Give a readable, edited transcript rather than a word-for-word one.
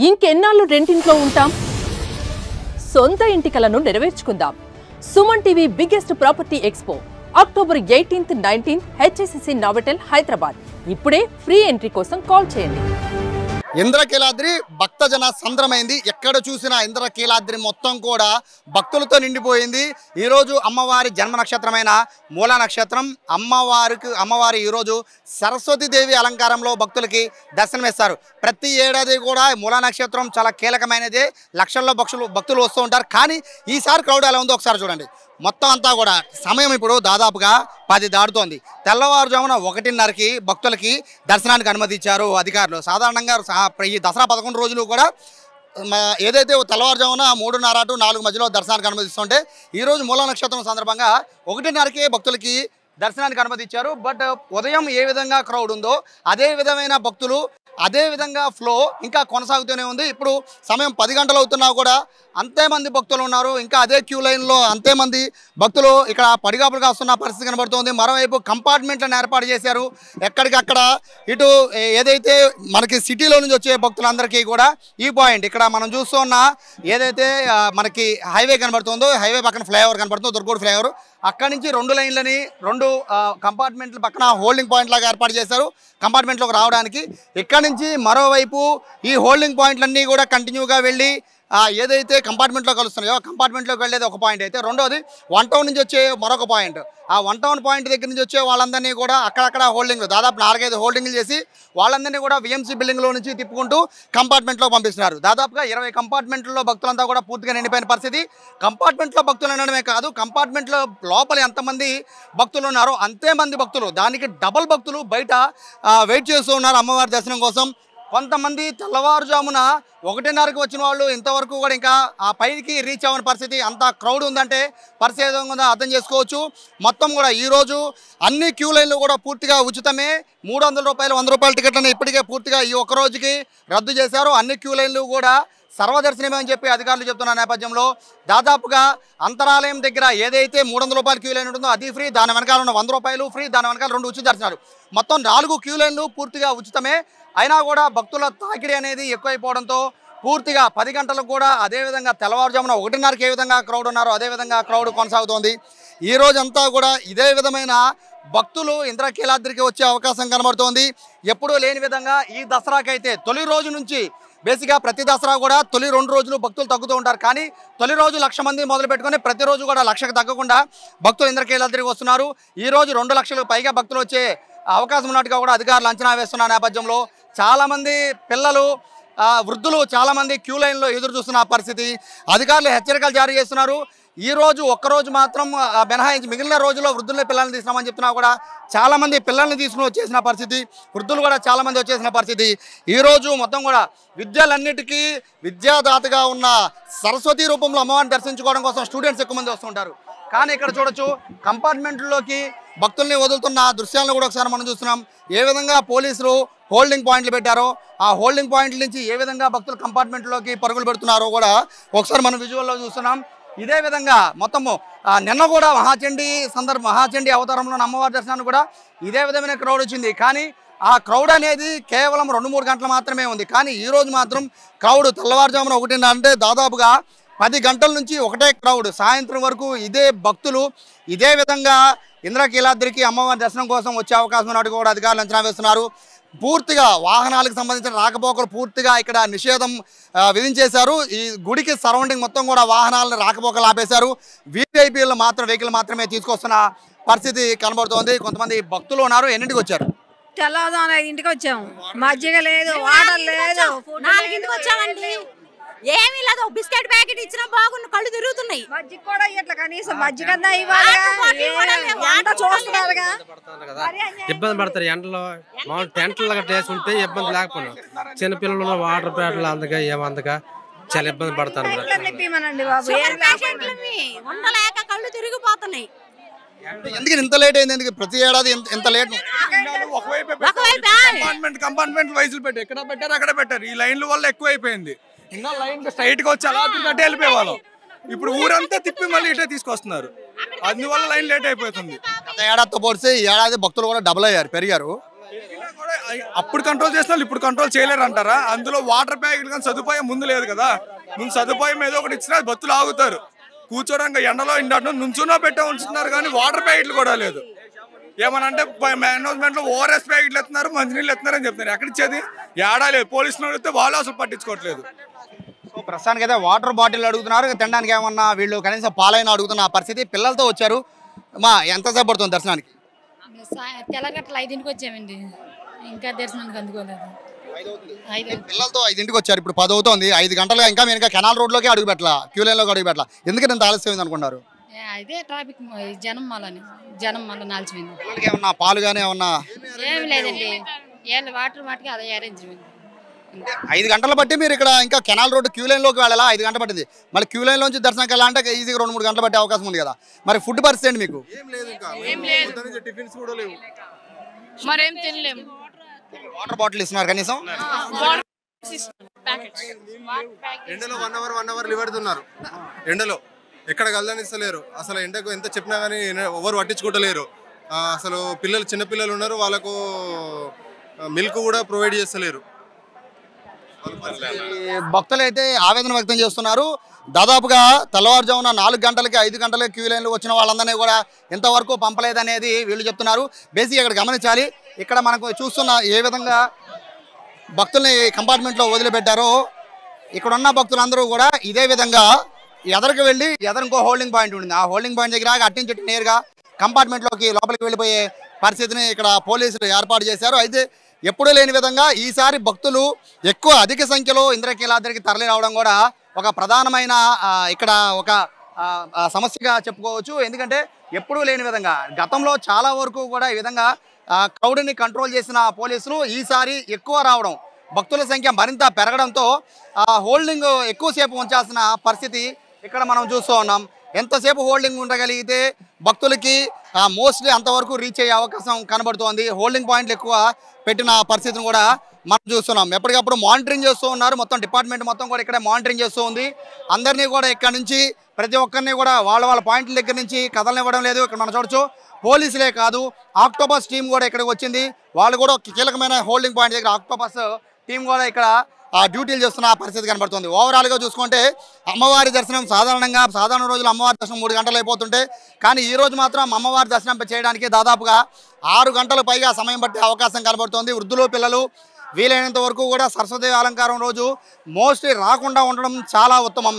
ఇంకెన్నాళ్ళు రెంటింట్లో ఉంటాం? సొంత ఇంటి కలను నెరవేర్చుకుందాం. Suman TV biggest property expo October 18th, 19th HSCC Novotel Hyderabad. ఇప్పుడే ఫ్రీ ఎంట్రీ కోసం కాల్ చేయండి. ఇంద్రకీలాద్రి భక్తజన సంద్రమైంది. ఎక్కడ చూసినా ఇంద్రకీలాద్రి మొత్తం కూడా భక్తులతో నిండిపోయింది. ఈరోజు అమ్మవారి జన్మ నక్షత్రమైన మూల నక్షత్రం. అమ్మవారి ఈరోజు సరస్వతీదేవి అలంకారంలో భక్తులకి దర్శనమిస్తారు. ప్రతి ఏడాది కూడా మూల నక్షత్రం చాలా కీలకమైనది. లక్షల్లో భక్తులు వస్తూ ఉంటారు. కానీ ఈసారి క్రౌడ్ ఎలా ఉందో ఒకసారి చూడండి. మొత్తం అంతా కూడా సమయం ఇప్పుడు దాదాపుగా 10 దాటుతోంది. తెల్లవారుజామున 1:30కి భక్తులకి దర్శనానికి అనుమతి ఇచ్చారు అధికారులు. సాధారణంగా ఈ దసరా 11 రోజులు కూడా ఏదైతే తెల్లవారుజామున 3:30 to 4 మధ్యలో దర్శనానికి అనుమతిస్తుంటే ఈరోజు మూల నక్షత్రం సందర్భంగా 1:30కే భక్తులకి దర్శనానికి అనుమతి ఇచ్చారు. బట్ ఉదయం ఏ విధంగా క్రౌడ్ ఉందో అదే విధమైన భక్తులు అదే విధంగా ఫ్లో ఇంకా కొనసాగుతూనే ఉంది. ఇప్పుడు సమయం 10 గంటలు అవుతున్నా కూడా అంతేమంది భక్తులు ఉన్నారు. ఇంకా అదే క్యూ లైన్లో అంతేమంది భక్తులు ఇక్కడ పడిగాపులుగా వస్తున్న పరిస్థితి కనబడుతుంది. మరోవైపు కంపార్ట్మెంట్లను ఏర్పాటు చేశారు. ఎక్కడికక్కడ ఇటు ఏదైతే మనకి సిటీలో నుంచి వచ్చే భక్తులందరికీ కూడా ఈ పాయింట్ ఇక్కడ మనం చూస్తున్న ఏదైతే మనకి హైవే కనబడుతుందో హైవే పక్కన ఫ్లైఓవర్ కనబడుతుందో దుర్గోడు ఫ్లైఓవర్ అక్కడి నుంచి 2 లైన్లని 2 కంపార్ట్మెంట్ల పక్కన హోల్డింగ్ పాయింట్ లాగా ఏర్పాటు చేశారు కంపార్ట్మెంట్లోకి రావడానికి. ఇక్కడ నుంచి మరోవైపు ఈ హోల్డింగ్ పాయింట్లన్నీ కూడా కంటిన్యూగా వెళ్ళి ఏదైతే కంపార్ట్మెంట్లో కలుస్తున్నాయో కంపార్ట్మెంట్లోకి వెళ్ళేది ఒక పాయింట్ అయితే, రెండోది 1 టౌన్ నుంచి వచ్చే మరొక పాయింట్. ఆ 1 టౌన్ పాయింట్ దగ్గర నుంచి వచ్చే వాళ్ళందరినీ కూడా అక్కడక్కడ హోల్డింగ్లు దాదాపు 4-5 హోల్డింగ్లు చేసి వాళ్ళందరినీ కూడా విఎంసీ బిల్డింగ్లో నుంచి తిప్పుకుంటూ కంపార్ట్మెంట్లో పంపిస్తున్నారు. దాదాపుగా 20 కంపార్ట్మెంట్లో భక్తులంతా కూడా పూర్తిగా నిండిపోయిన పరిస్థితి. కంపార్ట్మెంట్లో భక్తులు అనడమే కాదు, కంపార్ట్మెంట్లో లోపల ఎంతమంది భక్తులు ఉన్నారో అంతేమంది భక్తులు, దానికి డబల్ భక్తులు బయట వెయిట్ చేస్తూ ఉన్నారు అమ్మవారి దర్శనం కోసం. కొంతమంది తెల్లవారుజామున 1:30కి వచ్చిన వాళ్ళు ఇంతవరకు కూడా ఇంకా ఆ పైకి రీచ్ అవ్వని పరిస్థితి. అంత క్రౌడ్ ఉందంటే పరిస్థితి ఏదో ఉందో అర్థం చేసుకోవచ్చు. మొత్తం కూడా ఈరోజు అన్ని క్యూ లైన్లు కూడా పూర్తిగా ఉచితమే. 300 రూపాయలు 100 రూపాయల టికెట్లను ఇప్పటికే పూర్తిగా ఈ ఒక్క రోజుకి రద్దు చేశారు. అన్ని క్యూ లైన్లు కూడా సర్వదర్శనమే అని చెప్పి అధికారులు చెప్తున్న నేపథ్యంలో దాదాపుగా అంతరాలయం దగ్గర ఏదైతే 300 రూపాయల క్యూ లైన్ ఉంటుందో అది ఫ్రీ, దాని వెనకాల ఉన్న 100 రూపాయలు ఫ్రీ, దాని వెనకాల 2 ఉచిత దర్శనాలు, మొత్తం 4 క్యూ లైన్లు పూర్తిగా ఉచితమే. అయినా కూడా భక్తుల తాకిడి అనేది ఎక్కువైపోవడంతో పూర్తిగా 10 గంటలకు కూడా అదేవిధంగా తెల్లవారుజామున 1:30కి ఏ విధంగా క్రౌడ్ ఉన్నారో అదేవిధంగా క్రౌడ్ కొనసాగుతోంది. ఈ రోజంతా కూడా ఇదే విధమైన భక్తులు ఇంద్రకీలాద్రికి వచ్చే అవకాశం కనబడుతోంది. ఎప్పుడూ లేని విధంగా ఈ దసరాకైతే తొలి రోజు నుంచి బేసిక్గా ప్రతి దసరా కూడా తొలి 2 రోజులు భక్తులు తగ్గుతూ ఉంటారు. కానీ తొలి రోజు 1,00,000 మంది మొదలు పెట్టుకొని ప్రతిరోజు కూడా 1,00,000కు తగ్గకుండా భక్తులు ఇంద్రకీలాద్రికి వస్తున్నారు. ఈరోజు 2 లక్షలకు పైగా భక్తులు వచ్చే అవకాశం ఉన్నట్టుగా కూడా అధికారులు అంచనా వేస్తున్న నేపథ్యంలో చాలామంది పిల్లలు వృద్ధులు చాలామంది క్యూ లైన్లో ఎదురు చూస్తున్న పరిస్థితి. అధికారులు హెచ్చరికలు జారీ చేస్తున్నారు. ఈరోజు ఒక్కరోజు మాత్రం మినహాయించి మిగిలిన రోజుల్లో వృద్ధుల్ని పిల్లల్ని తీసుకున్నామని చెప్తున్నా కూడా చాలామంది పిల్లల్ని తీసుకుని వచ్చేసిన పరిస్థితి, వృద్ధులు కూడా చాలామంది వచ్చేసిన పరిస్థితి. ఈరోజు మొత్తం కూడా విద్యలన్నిటికీ విద్యాదాతగా ఉన్న సరస్వతి రూపంలో అమ్మవారిని దర్శించుకోవడం కోసం స్టూడెంట్స్ ఎక్కువ మంది వస్తుంటారు. కానీ ఇక్కడ చూడొచ్చు కంపార్ట్మెంట్లోకి భక్తుల్ని వదులుతున్న దృశ్యాలను కూడా ఒకసారి మనం చూస్తున్నాం. ఏ విధంగా పోలీసులు హోల్డింగ్ పాయింట్లు పెట్టారో ఆ హోల్డింగ్ పాయింట్ల నుంచి ఏ విధంగా భక్తులు కంపార్ట్మెంట్లోకి పరుగులు పెడుతున్నారో కూడా ఒకసారి మనం విజువల్లో చూస్తున్నాం. ఇదే విధంగా మొత్తము నిన్న కూడా మహాచండీ అవతారంలో అమ్మవారి దర్శనాన్ని కూడా ఇదే విధమైన క్రౌడ్ వచ్చింది. కానీ ఆ క్రౌడ్ అనేది కేవలం 2-3 గంటలు మాత్రమే ఉంది. కానీ ఈరోజు మాత్రం క్రౌడ్ తెల్లవారుజామున 1:30 అంటే దాదాపుగా 10 గంటల నుంచి ఒకటే క్రౌడ్, సాయంత్రం వరకు ఇదే భక్తులు ఇదే విధంగా ఇంద్రకీలాద్రికి అమ్మవారి దర్శనం కోసం వచ్చే అవకాశం ఉన్నట్టు కూడా అధికారులు అంచనా వేస్తున్నారు. పూర్తిగా వాహనాలకు సంబంధించిన రాకపోకలు పూర్తిగా ఇక్కడ నిషేధం విధించేశారు. ఈ గుడికి సరౌండింగ్ మొత్తం కూడా వాహనాలను రాకపోకలు ఆపేశారు. వెహికల్ మాత్రమే తీసుకొస్తున్న పరిస్థితి కనబడుతోంది. కొంతమంది భక్తులు ఉన్నారు. ఎన్నింటికి వచ్చారు? తెల్లవారుజామున 5ంటికి వచ్చాము. మజ్జిగ లేదు, వాటర్ లేదు. 4ంటికి వచ్చామండి. ఏమీ లేదు, బిస్కెట్ ప్యాకెట్ ఇచ్చినా బాగుండు, కళ్ళు తిరుగుతున్నాయి. మజ్జిగ కూడా ఇట్లా కనీసం మజ్జిగ ఇవ్వాలి. ఇబ్బంది పడతారు ఎండలో. మామూలు టెంట్లు వేసి ఉంటే ఇబ్బంది లేకపోయినా చిన్నపిల్లలు వాటర్ ప్యాట్లు అందగా ఏమందగా చాలా ఇబ్బంది పడతారు. ఉండలేక కళ్ళు తిరిగిపోతున్నాయి. ఎందుకు ఇంత లేట్ అయింది? ఎందుకు ప్రతి ఏడాది ఇంత లేట్? కంపార్ట్మెంట్ వైజులు పెట్టి ఎక్కడ పెట్టారు అక్కడ పెట్టారు. ఈ లైన్ల వల్ల ఎక్కువ అయిపోయింది. ఇంకా లైన్ స్ట్రైట్ గా వచ్చి అలా కట్టి వెళ్ళిపోయేవాళ్ళం. ఇప్పుడు ఊరంతా తిప్పి మళ్ళీ ఇటే తీసుకొస్తున్నారు. అందువల్ల లైన్ లేట్ అయిపోతుంది. గత ఏడాదితో పోలిస్తే ఈ ఏడాది భక్తులు కూడా డబుల్ అయ్యారు, పెరిగారు. అప్పుడు కంట్రోల్ చేసిన వాళ్ళు ఇప్పుడు కంట్రోల్ చేయలేరు అంటారా? అందులో వాటర్ ప్యాకెట్ కానీ సదుపాయం ముందు లేదు కదా. ముందు సదుపాయం ఏదో ఒకటి ఇచ్చినా బతులు ఆగుతారు. కూర్చోడానికి ఎండలో ఇండట్లో నుంచున్నా పెట్టే ఉంచుతున్నారు కానీ వాటర్ ప్యాకెట్లు కూడా లేదు. ఏమనంటే మేనేజ్మెంట్లో ఓఆర్ఎస్ ప్యాకెట్లు ఎత్తున్నారు, మంచినీళ్ళు ఎత్తున్నారు అని చెప్తున్నారు. ఎక్కడ ఇచ్చేది ఏడా లేదు. పోలీసులు అడిగితే వాళ్ళు అసలు పట్టించుకోవట్లేదు. సో ప్రస్తుతానికి అయితే వాటర్ బాటిల్ అడుగుతున్నారు, తినడానికి ఏమన్నా వీళ్ళు కనీసం పాలైన అడుగుతున్న పరిస్థితి. పిల్లలతో వచ్చారు. మా ఎంతసేపు పడుతుంది దర్శనానికి? తెల్లగట్ల 5ంటికి వచ్చామండి, ఇంకా దర్శనానికి అందుకోలేదు. పిల్లలతో 5ంటికి వచ్చారు, ఇప్పుడు 10 అవుతుంది. 5 గంటలుగా ఇంకా మీరు ఇంకా కెనాల్ రోడ్లోకి అడుగు పెట్టాల, క్యూ లైన్లోకి అడుగు పెట్టాల. ఎందుకంటే ఇంత ఆలస్యం అనుకున్నారు? అదే ట్రాఫిక్ జనం మళ్ళీ నాల్చిపోయింది. పిల్లలకి ఏమన్నా పాలు కానీ ఏమన్నా? ఏమి లేదండి, వాటర్ మాటకి అదే అరేంజ్మెంట్. 5 గంటలు బట్టి మీరు ఇక్కడ ఇంకా కెనాల్ రోడ్ క్యూ లైన్లోకి వెళ్ళాలా? 5 గంటలు పట్టింది. మళ్ళీ క్యూ లైన్లోంచి దర్శనానికి వెళ్ళాలంటే ఈజీగా 2-3 గంటలు పట్టే అవకాశం ఉంది కదా. మరి ఫుడ్ పరిస్థితి ఏంటి మీకు? టిఫిన్స్ కూడా లేవు, మరేం తినలేము. వాటర్ బాటిల్ ఇస్తున్నారు కనీసం? ఎండలో 1 అవర్ లివెడుతున్నారు. ఎండలో ఎక్కడ కలదనిస్తలేరు. అసలు ఎండకు ఎంత చెప్పినా కానీ ఎవరు పట్టించుకుంటలేరు. అసలు పిల్లలు చిన్నపిల్లలు ఉన్నారు, వాళ్ళకు మిల్క్ కూడా ప్రొవైడ్ చేస్తలేరు. భక్తులు అయితే ఆవేదన వ్యక్తం చేస్తున్నారు. దాదాపుగా తెల్లవారుజామున 4 గంటలకి 5 గంటలకి క్యూ లైన్లో వచ్చిన వాళ్ళందరినీ కూడా ఇంతవరకు పంపలేదనేది వీళ్ళు చెప్తున్నారు. బేసిక్గా ఇక్కడ గమనించాలి, ఇక్కడ మనకు చూస్తున్న ఏ విధంగా భక్తుల్ని కంపార్ట్మెంట్లో వదిలిపెట్టారో ఇక్కడ ఉన్న భక్తులందరూ కూడా ఇదే విధంగా ఎదరికి వెళ్ళి ఇంకో హోల్డింగ్ పాయింట్ ఉంటుంది. ఆ హోల్డింగ్ పాయింట్ దగ్గర అట్టించి నేరుగా కంపార్ట్మెంట్లోకి లోపలికి వెళ్ళిపోయే పరిస్థితిని ఇక్కడ పోలీసులు ఏర్పాటు చేశారు. అయితే ఎప్పుడూ లేని విధంగా ఈసారి భక్తులు అధిక సంఖ్యలో ఇంద్రకీలాద్రికి తరలి రావడం కూడా ఒక ప్రధానమైన ఇక్కడ ఒక సమస్యగా చెప్పుకోవచ్చు. ఎందుకంటే ఎప్పుడూ లేని విధంగా గతంలో చాలా వరకు కూడా ఈ విధంగా క్రౌడ్ని కంట్రోల్ చేసిన పోలీసులు ఈసారి ఎక్కువ రావడం, భక్తుల సంఖ్య మరింత పెరగడంతో హోల్డింగ్ ఎక్కువసేపు ఉంచాల్సిన పరిస్థితి ఇక్కడ మనం చూస్తూ ఉన్నాం. ఎంతసేపు హోల్డింగ్ ఉండగలిగితే భక్తులకి మోస్ట్లీ అంతవరకు రీచ్ అయ్యే అవకాశం కనబడుతోంది. హోల్డింగ్ పాయింట్లు ఎక్కువ పెట్టిన పరిస్థితిని కూడా మనం చూస్తున్నాం. ఎప్పటికప్పుడు మానిటరింగ్ చేస్తూ ఉన్నారు. మొత్తం డిపార్ట్మెంట్ మొత్తం కూడా ఇక్కడే మానిటరింగ్ చేస్తూ ఉంది. అందరినీ కూడా ఇక్కడ నుంచి ప్రతి ఒక్కరిని కూడా వాళ్ళ పాయింట్ల దగ్గర నుంచి కదలనివ్వడం లేదు. ఇక్కడ మనం చూడొచ్చు, పోలీసులే కాదు ఆక్టోపస్ టీం కూడా ఇక్కడికి వచ్చింది. వాళ్ళు కూడా కీలకమైన హోల్డింగ్ పాయింట్ దగ్గర ఆక్టోపస్ టీం కూడా ఇక్కడ డ్యూటీలు చేస్తున్న పరిస్థితి కనబడుతుంది. ఓవరాల్గా చూసుకుంటే అమ్మవారి దర్శనం సాధారణ రోజులు అమ్మవారి దర్శనం 3 గంటలు అయిపోతుంటే, కానీ ఈ రోజు మాత్రం అమ్మవారి దర్శనం చేయడానికి దాదాపుగా 6 గంటలు పైగా సమయం పట్టే అవకాశం కనబడుతోంది. వృద్ధులు, పిల్లలు వీలైనంత వరకు కూడా సరస్వతి అలంకారం రోజు మోస్ట్లీ రాకుండా ఉండడం చాలా ఉత్తమం.